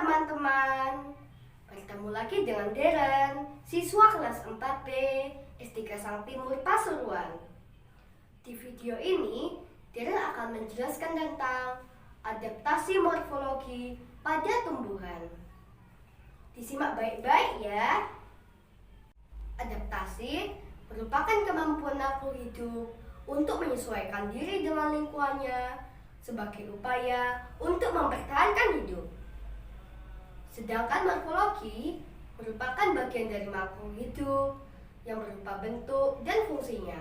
teman-teman, bertemu lagi dengan Deren, siswa kelas 4B SD Kasang Timur Pasuruan. Di video ini, Deren akan menjelaskan tentang adaptasi morfologi pada tumbuhan. Disimak baik-baik ya. Adaptasi merupakan kemampuan makhluk hidup untuk menyesuaikan diri dengan lingkungannya sebagai upaya untuk mempertahankan hidup. Sedangkan morfologi merupakan bagian dari makhluk hidup yang berupa bentuk dan fungsinya.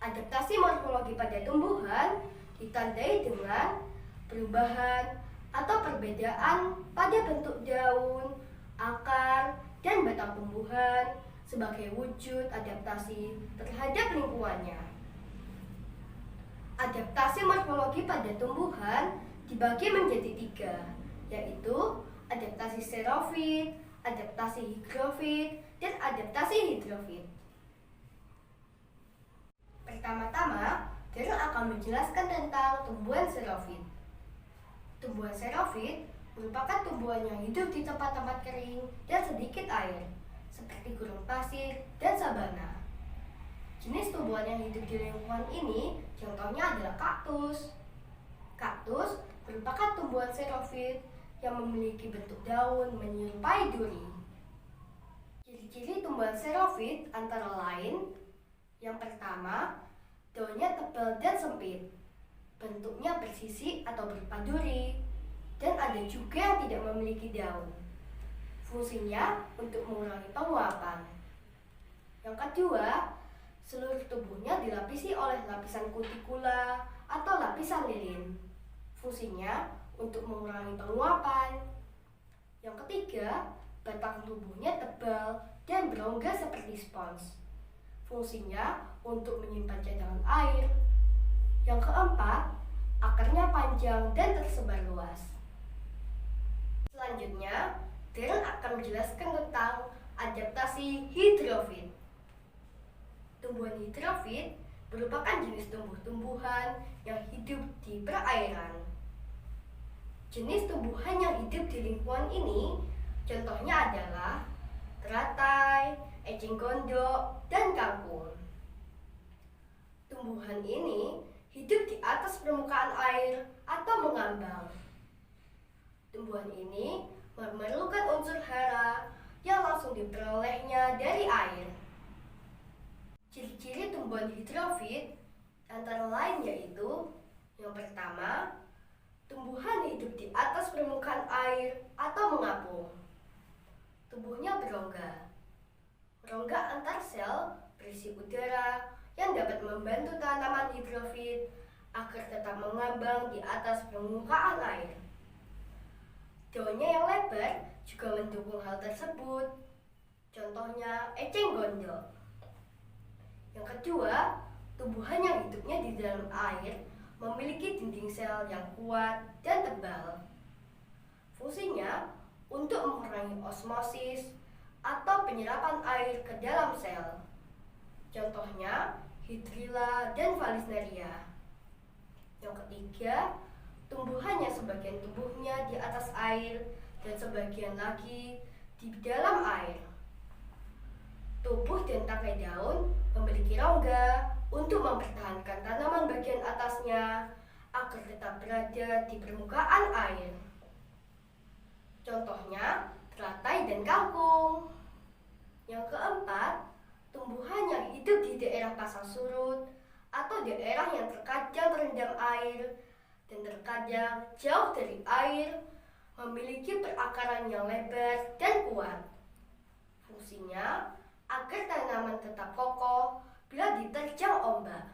Adaptasi morfologi pada tumbuhan ditandai dengan perubahan atau perbedaan pada bentuk daun, akar, dan batang tumbuhan sebagai wujud adaptasi terhadap lingkungannya. Adaptasi morfologi pada tumbuhan dibagi menjadi 3, yaitu adaptasi xerofit, adaptasi higrofit, dan adaptasi hidrofit. Pertama-tama, Deren akan menjelaskan tentang tumbuhan xerofit. Tumbuhan xerofit merupakan tumbuhan yang hidup di tempat-tempat kering dan sedikit air, seperti gurun pasir dan sabana. Jenis tumbuhan yang hidup di lingkungan ini contohnya adalah kaktus. Kaktus merupakan tumbuhan xerofit yang memiliki bentuk daun menyerupai duri. Ciri-ciri tumbuhan xerofit antara lain: yang pertama, daunnya tebal dan sempit, bentuknya bersisi atau berupa duri, dan ada juga yang tidak memiliki daun. Fungsinya untuk mengurangi penguapan. Yang kedua, seluruh tubuhnya dilapisi oleh lapisan kutikula atau lapisan lilin. Fungsinya untuk mengurangi penguapan. Yang ketiga, batang tubuhnya tebal dan berongga seperti spons. Fungsinya untuk menyimpan cadangan air. Yang keempat, akarnya panjang dan tersebar luas. Selanjutnya, Deren akan menjelaskan tentang adaptasi hidrofit. Tumbuhan hidrofit merupakan jenis tumbuh-tumbuhan yang hidup di perairan. Jenis tumbuhan yang hidup di lingkungan ini contohnya adalah teratai, eceng gondok, dan kangkung. Tumbuhan ini hidup di atas permukaan air atau mengambang. Tumbuhan ini memerlukan unsur hara yang langsung diperolehnya dari air. Ciri-ciri tumbuhan hidrofit antara lain yaitu: yang pertama, tumbuhan hidup di atas permukaan air atau mengapung. Tubuhnya berongga. Rongga antar sel berisi udara yang dapat membantu tanaman hidrofit agar tetap mengambang di atas permukaan air. Daunnya yang lebar juga mendukung hal tersebut. Contohnya eceng gondok. Yang kedua, tumbuhan yang hidupnya di dalam air memiliki dinding sel yang kuat dan tebal. Fungsinya untuk mengurangi osmosis atau penyerapan air ke dalam sel. Contohnya hidrilla dan valisneria. Yang ketiga, tumbuhan yang sebagian tubuhnya di atas air dan sebagian lagi di dalam air. Tubuh dan tangkai daun memiliki rongga untuk mempertahankan tanaman bagian atasnya agar tetap berada di permukaan air. Contohnya teratai dan kangkung. Yang keempat, tumbuhan yang hidup di daerah pasang surut atau daerah yang terkadang terendam air dan terkadang jauh dari air, memiliki perakaran yang lebar dan kuat. Fungsinya agar tanaman tetap kokoh bila diterjang ombak.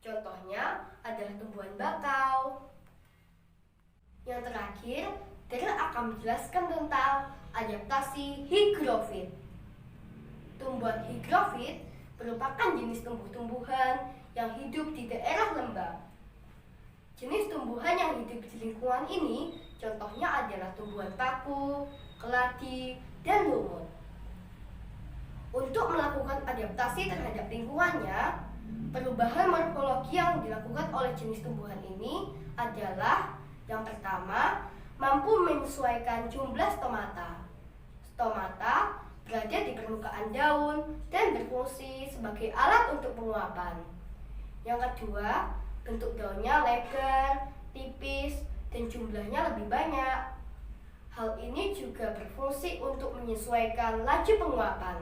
Contohnya adalah tumbuhan bakau. Yang terakhir, Deren akan menjelaskan tentang adaptasi higrofit. Tumbuhan higrofit merupakan jenis tumbuh-tumbuhan yang hidup di daerah lembab. Jenis tumbuhan yang hidup di lingkungan ini contohnya adalah tumbuhan paku, keladi, dan lumut. Untuk melakukan adaptasi terhadap lingkungannya, perubahan morfologi yang dilakukan oleh jenis tumbuhan ini adalah: yang pertama, mampu menyesuaikan jumlah stomata. Stomata berada di permukaan daun dan berfungsi sebagai alat untuk penguapan. Yang kedua, bentuk daunnya lebar, tipis, dan jumlahnya lebih banyak. Hal ini juga berfungsi untuk menyesuaikan laju penguapan.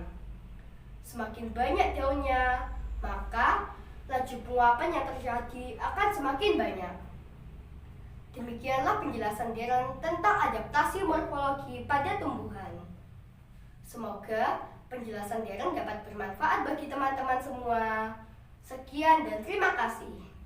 Semakin banyak daunnya, maka laju penguapan yang terjadi akan semakin banyak. Demikianlah penjelasan Darren tentang adaptasi morfologi pada tumbuhan. Semoga penjelasan Darren dapat bermanfaat bagi teman-teman semua. Sekian dan terima kasih.